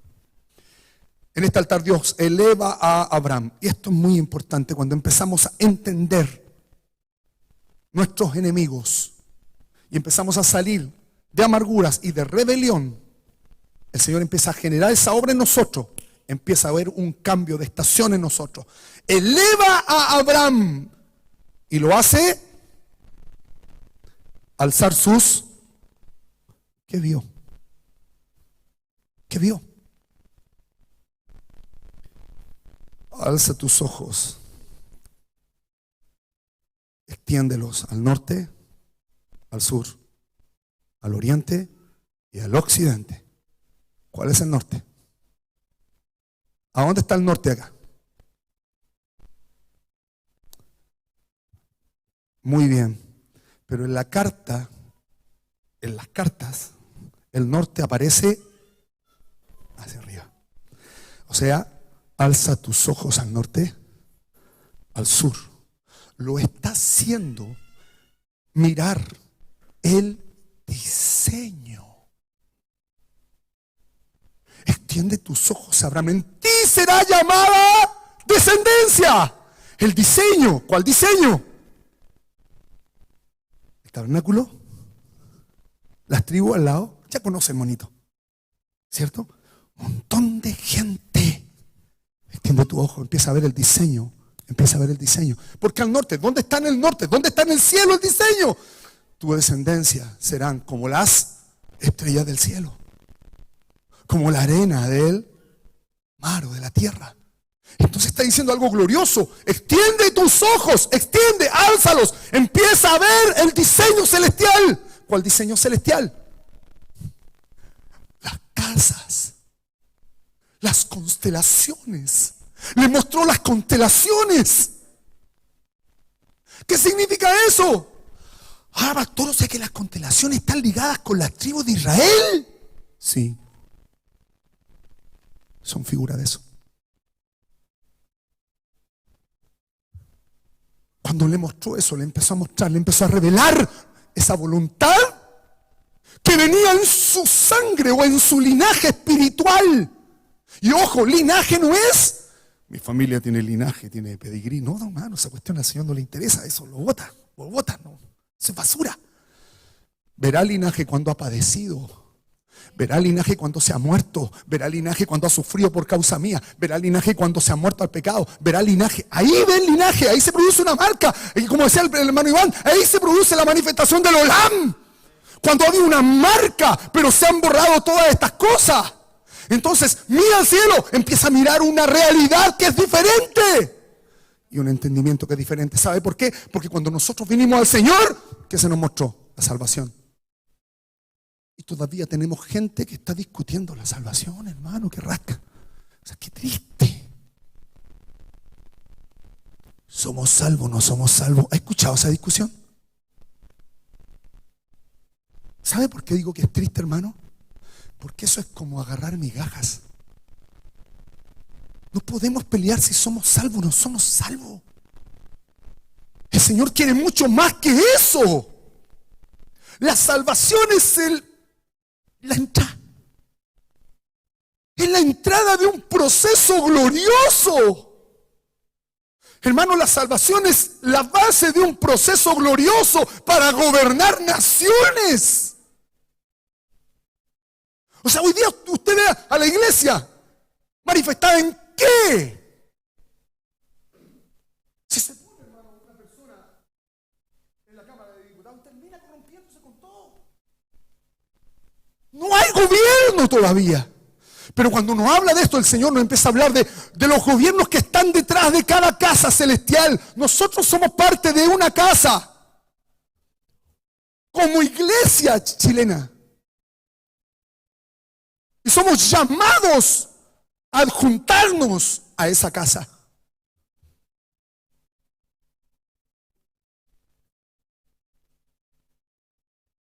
En este altar Dios eleva a Abraham. Y esto es muy importante cuando empezamos a entender nuestros enemigos y empezamos a salir de amarguras y de rebelión. El Señor empieza a generar esa obra en nosotros. Empieza a haber un cambio de estación en nosotros. Eleva a Abraham y lo hace alzar sus... ¿Qué vio? ¿Qué vio? Alza tus ojos. Extiéndelos al norte, al sur, al oriente y al occidente. ¿Cuál es el norte? ¿A dónde está el norte acá? Muy bien. Pero en la carta, en las cartas, el norte aparece hacia arriba. O sea, alza tus ojos al norte, al sur. Lo está haciendo mirar el diseño. Extiende tus ojos, Abraham. En ti será llamada descendencia. El diseño. ¿Cuál diseño? El tabernáculo. Las tribus al lado. Ya conocen, monito. ¿Cierto? Un montón de gente. Extiende tu ojo. Empieza a ver el diseño. Empieza a ver el diseño. Porque al norte, ¿dónde está en el norte? ¿Dónde está en el cielo el diseño? Tu descendencia serán como las estrellas del cielo, como la arena del mar o de la tierra. Entonces está diciendo algo glorioso. Extiende tus ojos, extiende, álzalos. Empieza a ver el diseño celestial. ¿Cuál diseño celestial? Las casas, las constelaciones. Le mostró las constelaciones. ¿Qué significa eso? Ah, pastor, o sea que las constelaciones están ligadas con las tribus de Israel. Sí. Son figura de eso. Cuando le mostró eso, le empezó a mostrar, le empezó a revelar esa voluntad que venía en su sangre o en su linaje espiritual. Y ojo, linaje no es... Mi familia tiene linaje, tiene pedigrí. No, hermano, esa cuestión al Señor no le interesa. Eso lo bota, no. Eso es basura. Verá linaje cuando ha padecido. Verá linaje cuando se ha muerto. Verá linaje cuando ha sufrido por causa mía. Verá linaje cuando se ha muerto al pecado. Verá linaje. Ahí ve el linaje. Ahí se produce una marca. Y como decía el hermano Iván, ahí se produce la manifestación del Olam. Cuando había una marca, pero se han borrado todas estas cosas. Entonces, mira al cielo, empieza a mirar una realidad que es diferente. Y un entendimiento que es diferente. ¿Sabe por qué? Porque cuando nosotros vinimos al Señor, ¿qué se nos mostró? La salvación. Y todavía tenemos gente que está discutiendo la salvación, hermano, que rasca. O sea, qué triste. ¿Somos salvos o no somos salvos? ¿Ha escuchado esa discusión? ¿Sabe por qué digo que es triste, hermano? Porque eso es como agarrar migajas. No podemos pelear si somos salvos o no somos salvos. El Señor quiere mucho más que eso. La salvación es la entrada. Es la entrada de un proceso glorioso. Hermano, la salvación es la base de un proceso glorioso para gobernar naciones. O sea, hoy día usted ve a la iglesia manifestada en qué. Si se pone, hermano, una persona en la Cámara de Diputados, termina corrompiéndose con todo. No hay gobierno todavía. Pero cuando nos habla de esto, el Señor nos empieza a hablar de los gobiernos que están detrás de cada casa celestial. Nosotros somos parte de una casa, como iglesia chilena. Y somos llamados a adjuntarnos a esa casa.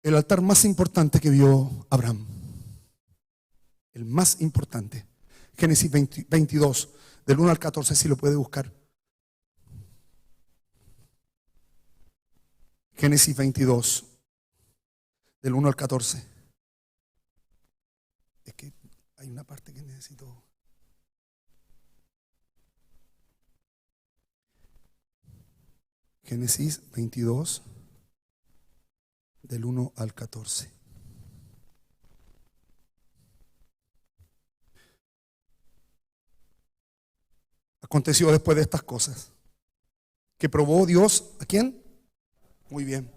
El altar más importante que vio Abraham. El más importante. Génesis 22, del 1 al 14, si lo puede buscar. Génesis 22, del 1 al 14. Es que hay una parte que necesito. Génesis 22, del 1 al 14. Aconteció después de estas cosas que probó Dios ¿a quién? Muy bien.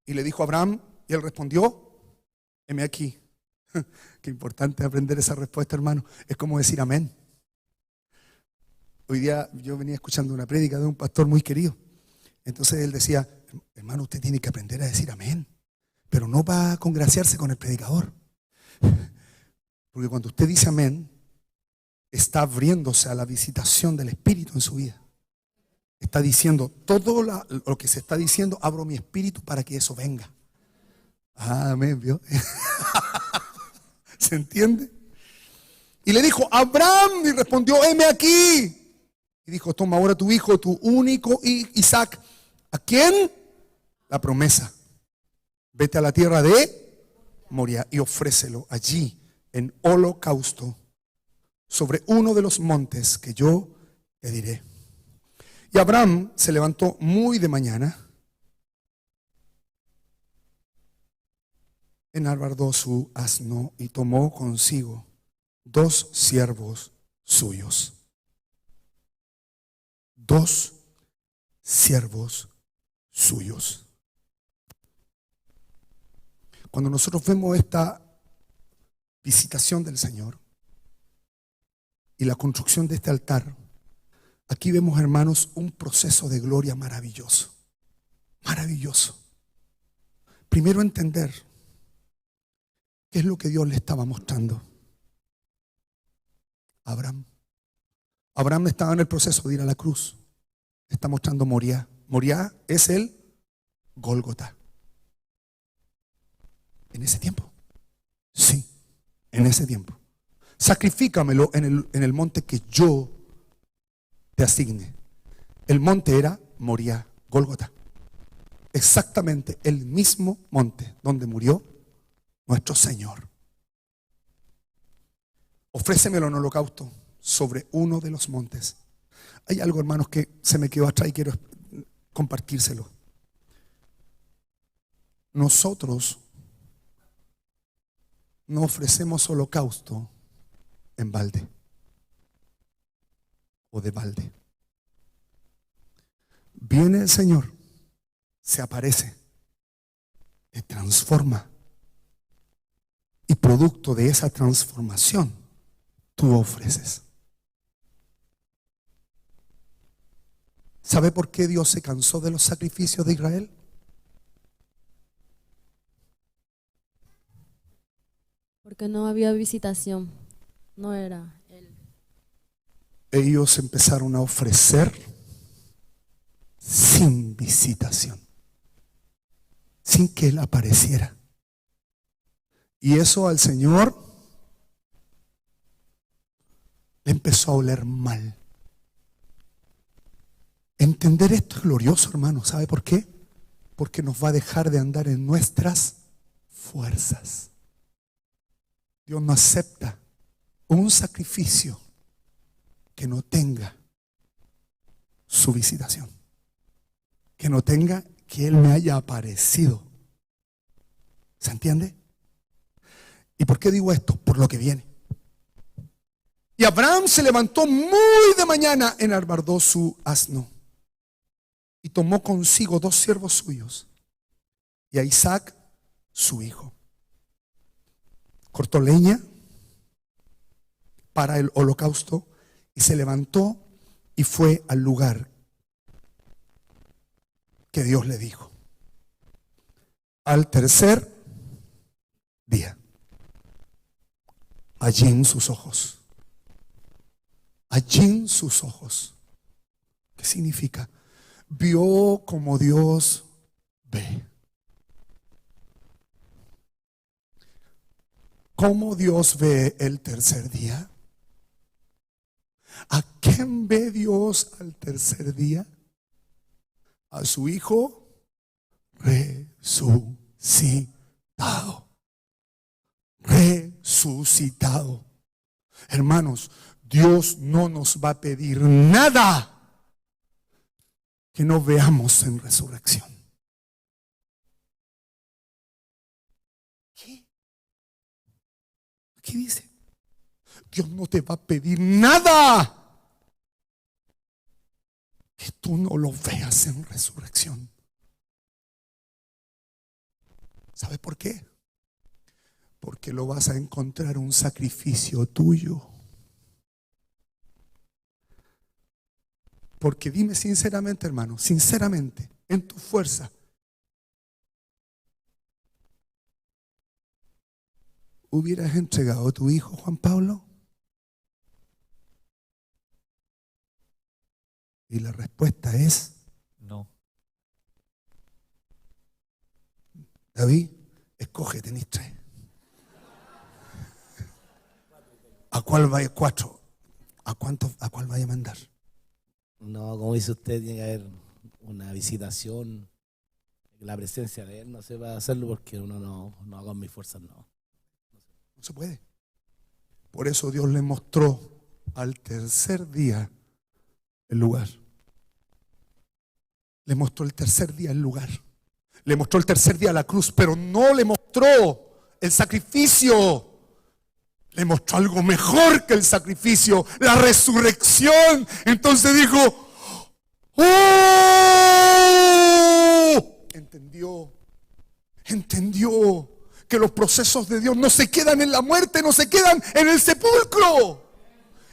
Y le dijo a Abraham, y él respondió, heme aquí. Qué importante aprender esa respuesta, hermano. Es como decir amén. Hoy día yo venía escuchando una prédica de un pastor muy querido. Entonces él decía, hermano, usted tiene que aprender a decir amén, pero no para congraciarse con el predicador. Porque cuando usted dice amén, está abriéndose a la visitación del Espíritu en su vida. Está diciendo, todo lo que se está diciendo, abro mi espíritu para que eso venga. Amén, ¿vio? ¿Se entiende? Y le dijo, Abraham, y respondió, heme aquí. Y dijo, toma ahora tu hijo, tu único Isaac. ¿A quién? La promesa. Vete a la tierra de Moria y ofrécelo allí en holocausto sobre uno de los montes que yo te diré. Y Abraham se levantó muy de mañana, enarbardó su asno y tomó consigo 2 siervos suyos. 2 siervos suyos. Cuando nosotros vemos esta visitación del Señor y la construcción de este altar, aquí vemos, hermanos, un proceso de gloria maravilloso. Maravilloso. Primero entender qué es lo que Dios le estaba mostrando a Abraham. Abraham estaba en el proceso de ir a la cruz. Está mostrando Moriah. Moriah es el Gólgota. En ese tiempo. Sí, en ese tiempo. Sacrifícamelo en el monte que yo te asigne. El monte era Moriah, Gólgota. Exactamente el mismo monte donde murió nuestro Señor. Ofrécemelo en holocausto sobre uno de los montes. Hay algo, hermanos, que se me quedó atrás y quiero compartírselo. Nosotros no ofrecemos holocausto en balde o de balde. Viene el Señor, se aparece, te transforma y producto de esa transformación tú ofreces. ¿Sabe por qué Dios se cansó de los sacrificios de Israel? Porque no había visitación, no era él. Ellos empezaron a ofrecer sin visitación, sin que Él apareciera. Y eso al Señor le empezó a oler mal. Entender esto es glorioso, hermano. ¿Sabe por qué? Porque nos va a dejar de andar en nuestras fuerzas. Dios no acepta un sacrificio que no tenga su visitación, que no tenga que Él me haya aparecido. ¿Se entiende? ¿Y por qué digo esto? Por lo que viene. Y Abraham se levantó muy de mañana, enarbardó su asno y tomó consigo 2 siervos suyos y a Isaac su hijo. Cortó leña para el holocausto y se levantó y fue al lugar que Dios le dijo. Al tercer día, allí en sus ojos. Allí en sus ojos. ¿Qué significa? Vio como Dios ve. ¿Cómo Dios ve el tercer día? ¿A quién ve Dios al tercer día? A su Hijo resucitado. Resucitado. Hermanos, Dios no nos va a pedir nada que no veamos en resurrección. ¿Qué? ¿Qué dice? Dios no te va a pedir nada que tú no lo veas en resurrección. ¿Sabe por qué? Porque lo vas a encontrar un sacrificio tuyo. Porque dime sinceramente, hermano, sinceramente, en tu fuerza, ¿hubieras entregado a tu hijo Juan Pablo? Y la respuesta es No. David, escoge, tenéis 3. ¿A cuál vaya? 4. ¿A cuál vaya a mandar? No, como dice usted, tiene que haber una visitación, la presencia de Él. No se va a hacerlo porque uno no haga mis fuerzas, no. No se puede. Por eso Dios le mostró al tercer día el lugar. Le mostró el tercer día el lugar. Le mostró el tercer día la cruz, pero no le mostró el sacrificio. Le mostró algo mejor que el sacrificio, la resurrección. Entonces dijo, ¡oh! Entendió que los procesos de Dios no se quedan en la muerte, no se quedan en el sepulcro.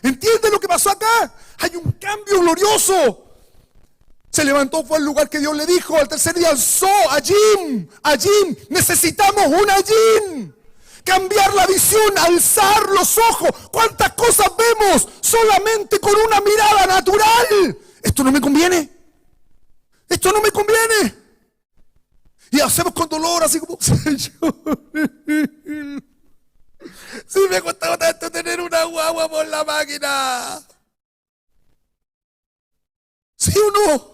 ¿Entiende lo que pasó acá? Hay un cambio glorioso. Se levantó, fue al lugar que Dios le dijo. Al tercer día alzó Ajim. Necesitamos un Ajim. Cambiar la visión, alzar los ojos. ¿Cuántas cosas vemos solamente con una mirada natural? Esto no me conviene. Esto no me conviene. Y hacemos con dolor, así como, Señor, si me costaba tanto tener una guagua por la máquina. ¿Sí o no?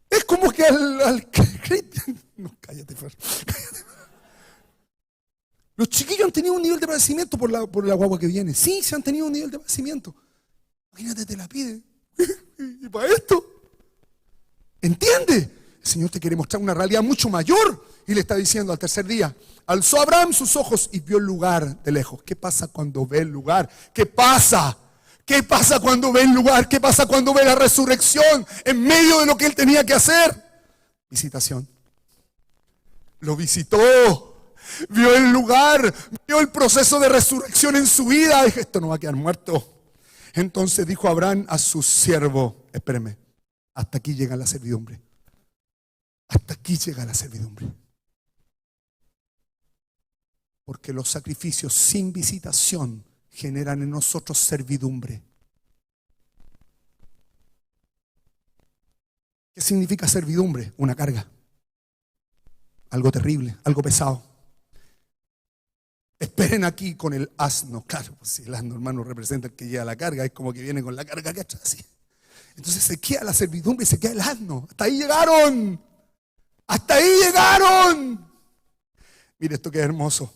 Es como que al no, cállate, Fer. Los chiquillos han tenido un nivel de padecimiento por la guagua que viene. Sí, se han tenido un nivel de padecimiento. Imagínate, te la pide. ¿Y para esto? ¿Entiende? El Señor te quiere mostrar una realidad mucho mayor. Y le está diciendo al tercer día, alzó Abraham sus ojos y vio el lugar de lejos. ¿Qué pasa cuando ve el lugar? ¿Qué pasa? ¿Qué pasa cuando ve el lugar? ¿Qué pasa cuando ve la resurrección en medio de lo que él tenía que hacer? Visitación. Lo visitó. Vio el lugar, vio el proceso de resurrección en su vida. Dije, esto no va a quedar muerto. Entonces dijo Abraham a su siervo, espéreme, hasta aquí llega la servidumbre. Hasta aquí llega la servidumbre. Porque los sacrificios sin visitación generan en nosotros servidumbre. ¿Qué significa servidumbre? Una carga. Algo terrible, algo pesado. Esperen aquí con el asno. Claro, pues si el asno, hermano, representa el que lleva la carga, es como que viene con la carga que atrás, así. Entonces se queda la servidumbre y se queda el asno. Hasta ahí llegaron. Hasta ahí llegaron. Mire esto que es hermoso.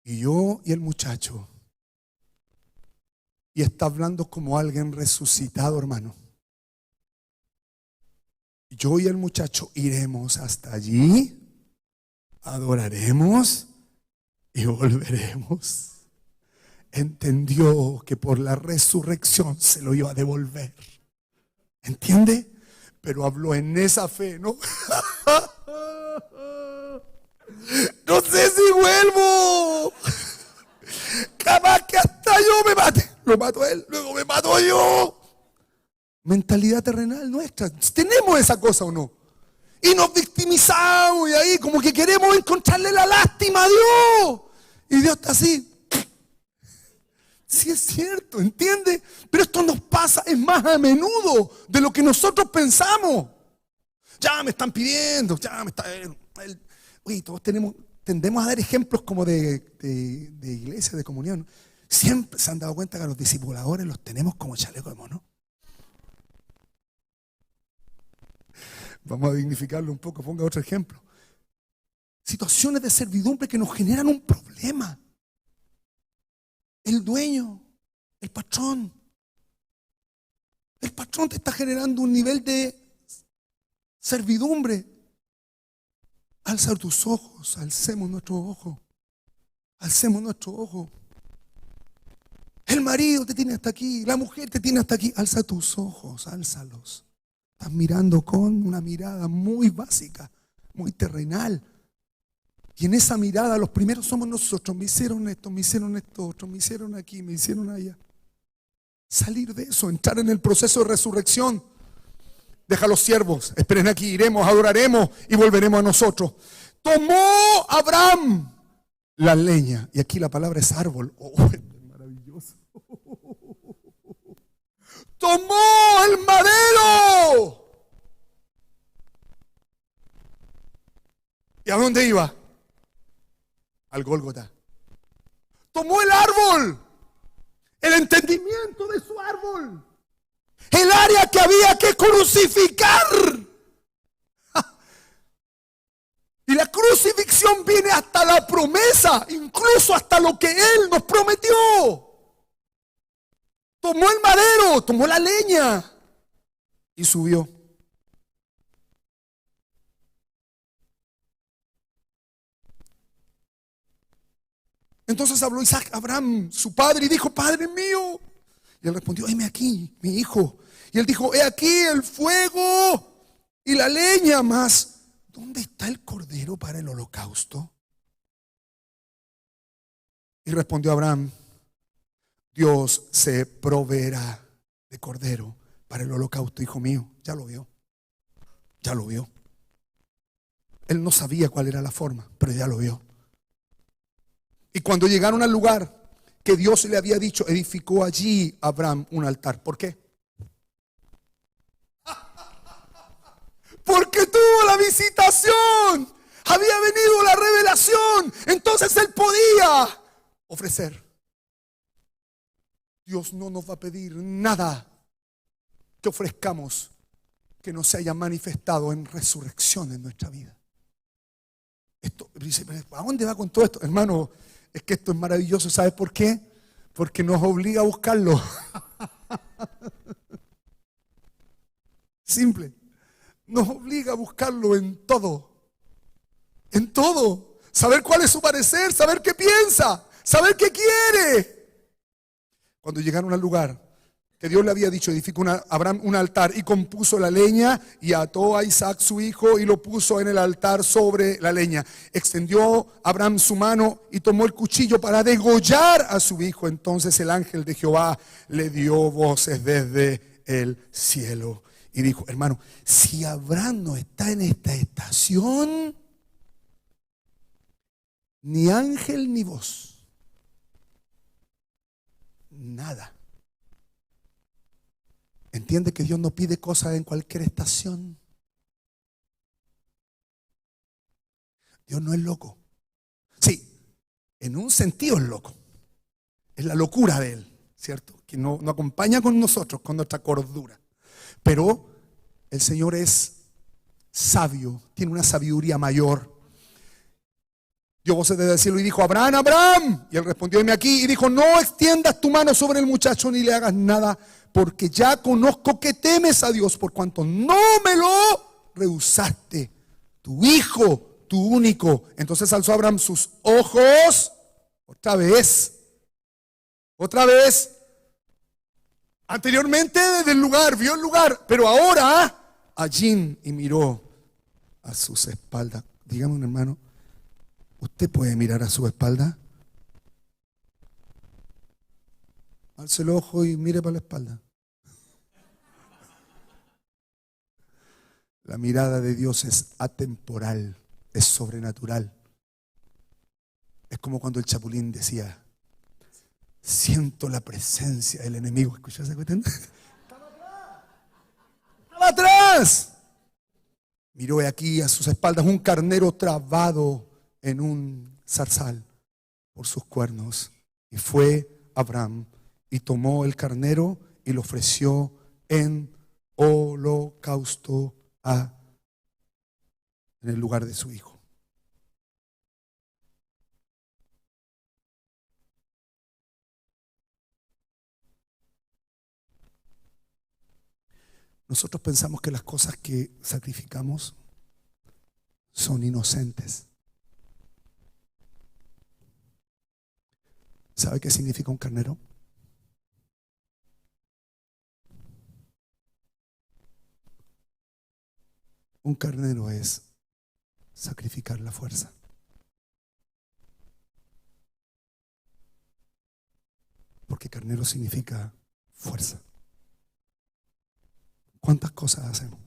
Y yo y el muchacho. Y está hablando como alguien resucitado, hermano. Yo y el muchacho iremos hasta allí, adoraremos y volveremos. Entendió que por la resurrección se lo iba a devolver. ¿Entiende? Pero habló en esa fe, ¿no? No sé si vuelvo. Capaz que hasta yo me mate. Lo mato a él, luego me mato yo. Mentalidad terrenal nuestra. ¿Tenemos esa cosa o no? Y nos victimizamos y ahí como que queremos encontrarle la lástima a Dios. Y Dios está así. Sí es cierto, ¿entiende? Pero esto nos pasa, es más a menudo de lo que nosotros pensamos. Ya me están pidiendo, ya me está... Oye, todos tendemos a dar ejemplos como de iglesia, de comunión. Siempre se han dado cuenta que a los discipuladores los tenemos como chaleco de mono. Vamos a dignificarlo un poco, ponga otro ejemplo. Situaciones de servidumbre que nos generan un problema. El dueño, el patrón te está generando un nivel de servidumbre. Alza tus ojos, alcemos nuestros ojos, alcemos nuestros ojos. El marido te tiene hasta aquí, la mujer te tiene hasta aquí. Alza tus ojos, álzalos. Estás mirando con una mirada muy básica, muy terrenal. Y en esa mirada los primeros somos nosotros. Me hicieron esto, otros me hicieron aquí, me hicieron allá. Salir de eso, entrar en el proceso de resurrección. Deja a los siervos, esperen aquí, iremos, adoraremos y volveremos a nosotros. Tomó Abraham la leña. Y aquí la palabra es árbol. Oh, es maravilloso. Tomó el madero. ¿Y a dónde iba? Al Gólgota. Tomó el árbol, el entendimiento de su árbol, el área que había que crucificar. Y la crucifixión viene hasta la promesa, incluso hasta lo que Él nos prometió. Tomó el madero, tomó la leña y subió. Entonces habló Isaac a Abraham, su padre, y dijo: Padre mío. Y él respondió: heme aquí, mi hijo. Y él dijo: he aquí el fuego y la leña, mas ¿dónde está el cordero para el holocausto? Y respondió Abraham: Dios se proveerá de cordero para el holocausto, hijo mío. Ya lo vio, ya lo vio. Él no sabía cuál era la forma, pero ya lo vio. Y cuando llegaron al lugar que Dios le había dicho, edificó allí Abraham un altar. ¿Por qué? Porque tuvo la visitación. Había venido la revelación. Entonces él podía ofrecer. Dios no nos va a pedir nada que ofrezcamos que no se haya manifestado en resurrección en nuestra vida. Esto, dice, ¿a dónde va con todo esto? Hermano, es que esto es maravilloso. ¿Sabes por qué? Porque nos obliga a buscarlo. Simple. Nos obliga a buscarlo en todo. En todo. Saber cuál es su parecer, saber qué piensa, saber qué quiere. Cuando llegaron al lugar que Dios le había dicho, edificó a Abraham un altar y compuso la leña y ató a Isaac su hijo y lo puso en el altar sobre la leña. Extendió Abraham su mano y tomó el cuchillo para degollar a su hijo. Entonces el ángel de Jehová le dio voces desde el cielo y dijo: hermano, si Abraham no está en esta estación, ni ángel ni voz, nada. ¿Entiende que Dios no pide cosas en cualquier estación? Dios no es loco. Sí, En un sentido es loco. Es la locura de él, ¿cierto? Que no acompaña con nosotros, con nuestra cordura. Pero el Señor es sabio, tiene una sabiduría mayor. Dio voces desde el cielo y dijo: Abraham, Abraham. Y él respondió: heme aquí. Y dijo: no extiendas tu mano sobre el muchacho ni le hagas nada, porque ya conozco que temes a Dios, por cuanto no me lo rehusaste, tu hijo, tu único. Entonces alzó Abraham sus ojos otra vez. Anteriormente desde el lugar, vio el lugar, pero ahora allí, y miró a sus espaldas. Dígame, un hermano, ¿usted puede mirar a su espalda? Alce el ojo y mire para la espalda. La mirada de Dios es atemporal, es sobrenatural. Es como cuando el Chapulín decía: siento la presencia del enemigo. ¿Escuchó esa cuestión? ¡Estaba atrás! Miró aquí a sus espaldas un carnero trabado en un zarzal por sus cuernos. Y fue Abraham y tomó el carnero y lo ofreció en holocausto en el lugar de su hijo. Nosotros pensamos que las cosas que sacrificamos son inocentes. ¿Sabe qué significa un carnero? Un carnero es sacrificar la fuerza. Porque carnero significa fuerza. ¿Cuántas cosas hacemos?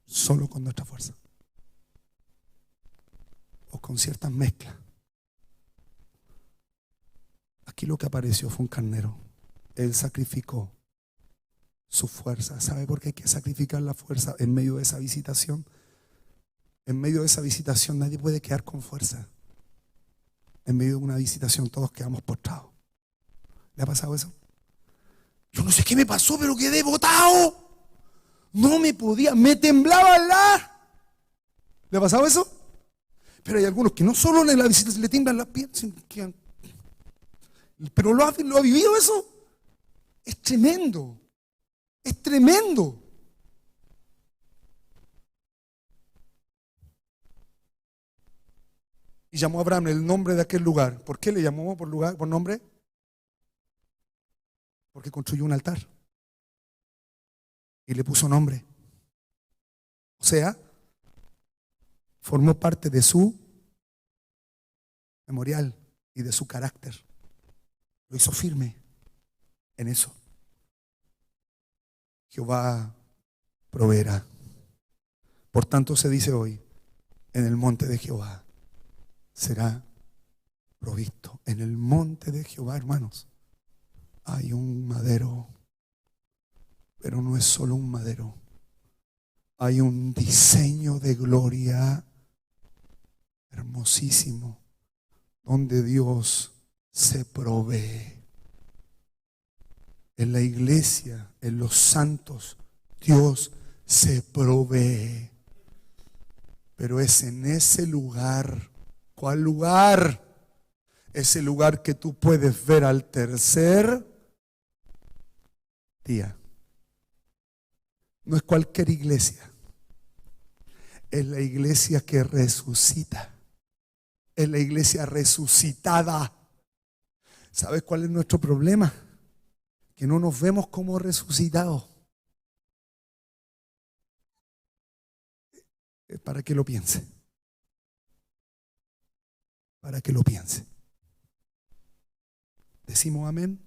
Solo con nuestra fuerza. O con ciertas mezclas. Aquí lo que apareció fue un carnero. Él sacrificó su fuerza. ¿Sabe por qué hay que sacrificar la fuerza en medio de esa visitación? En medio de esa visitación nadie puede quedar con fuerza. En medio de una visitación todos quedamos postrados. ¿Le ha pasado eso? Yo no sé qué me pasó, pero quedé botado. No me podía, me temblaba ¿Le ha pasado eso? Pero hay algunos que no solo en la visita se le tiemblan las piernas, pero lo ha vivido eso. Es tremendo. Es tremendo. Y llamó a Abraham el nombre de aquel lugar. ¿Por qué le llamó por lugar, por nombre? Porque construyó un altar y le puso nombre. O sea, formó parte de su memorial y de su carácter. Lo hizo firme en eso. Jehová proveerá. Por tanto se dice hoy: en el monte de Jehová será provisto. En el monte de Jehová, hermanos, hay un madero, pero no es solo un madero. Hay un diseño de gloria hermosísimo, donde Dios se provee. En la iglesia, en los santos, Dios se provee. Pero es en ese lugar. ¿Cuál lugar? Ese lugar que tú puedes ver al tercer día. No es cualquier iglesia. Es la iglesia que resucita. Es la iglesia resucitada. ¿Sabes cuál es nuestro problema? Que no nos vemos como resucitados. Para que lo piense. Para que lo piense. ¿Decimos amén?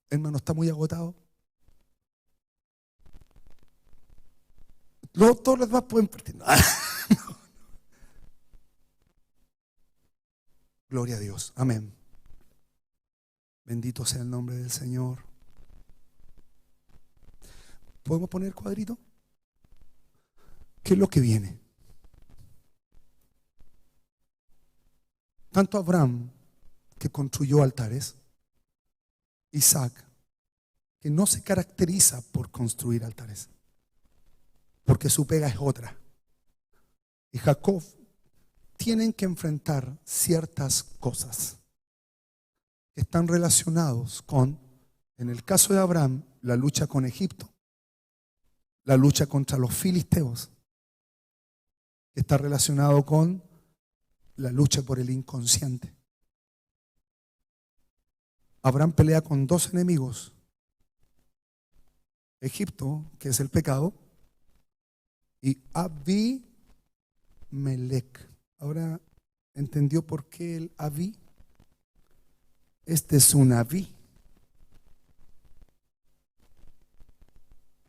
Hermano, está muy agotado. Todos los demás pueden partir. No. Gloria a Dios. Amén. Bendito sea el nombre del Señor. ¿Podemos poner el cuadrito? ¿Qué es lo que viene? Tanto Abraham, que construyó altares, Isaac, que no se caracteriza por construir altares, porque su pega es otra, y Jacob, tienen que enfrentar ciertas cosas que están relacionados con, en el caso de Abraham, la lucha con Egipto, la lucha contra los filisteos, que está relacionado con la lucha por el inconsciente. Abraham pelea con dos enemigos: Egipto, que es el pecado, y Abimelech. Ahora entendió por qué el Abí. Este es un Abí.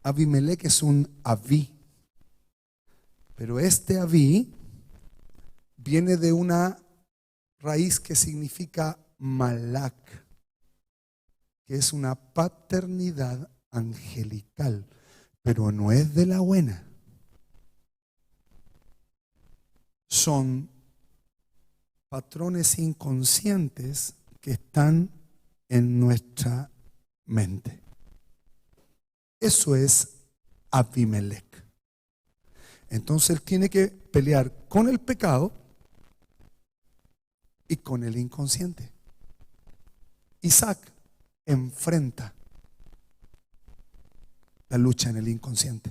Abimelech es un Abí. Pero este Abí viene de una raíz que significa Malak, que es una paternidad angelical, pero no es de la buena. Son patrones inconscientes que están en nuestra mente. Eso es Abimelech. Entonces él tiene que pelear con el pecado y con el inconsciente. Isaac enfrenta la lucha en el inconsciente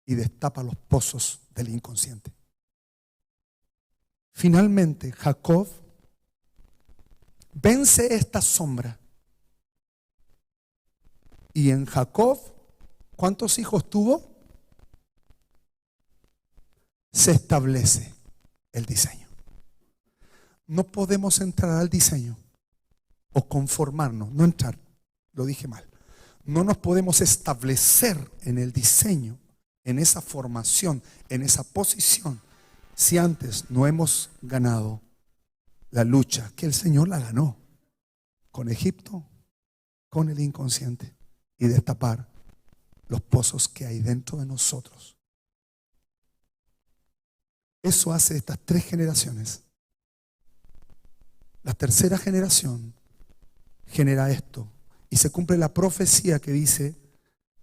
y destapa los pozos del inconsciente. Finalmente, Jacob vence esta sombra. Y en Jacob, ¿cuántos hijos tuvo? Se establece el diseño. No podemos entrar al diseño o conformarnos, no entrar, lo dije mal. No nos podemos establecer en el diseño, en esa formación, en esa posición, si antes no hemos ganado la lucha, que el Señor la ganó con Egipto, con el inconsciente, y destapar los pozos que hay dentro de nosotros. Eso hace estas 3 generaciones. La tercera generación genera esto, y se cumple la profecía que dice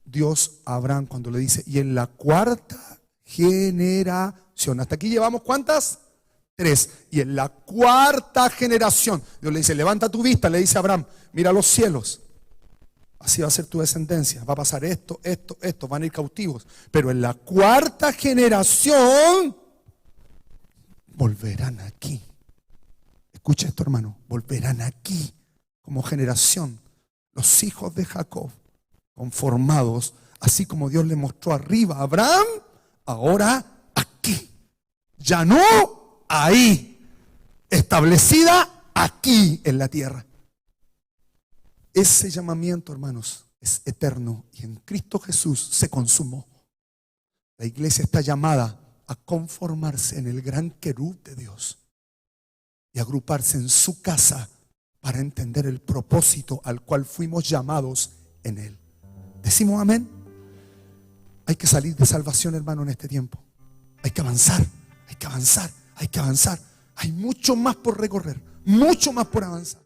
Dios a Abraham cuando le dice: y en la 4ª generación. Hasta aquí llevamos ¿cuántas? 3. Y en la 4ª generación Dios le dice: levanta tu vista, le dice a Abraham, mira los cielos, así va a ser tu descendencia, va a pasar esto, van a ir cautivos, pero en la 4ª generación volverán aquí. Escucha esto, hermano, volverán aquí como generación los hijos de Jacob, conformados así como Dios le mostró arriba a Abraham, ahora aquí, ya no ahí, establecida aquí en la tierra. Ese llamamiento, hermanos, es eterno y en Cristo Jesús se consumó. La iglesia está llamada a conformarse en el gran querub de Dios y agruparse en su casa para entender el propósito al cual fuimos llamados en Él. ¿Decimos amén? Hay que salir de salvación, hermano, en este tiempo. Hay que avanzar, hay que avanzar, hay que avanzar. Hay mucho más por recorrer, mucho más por avanzar.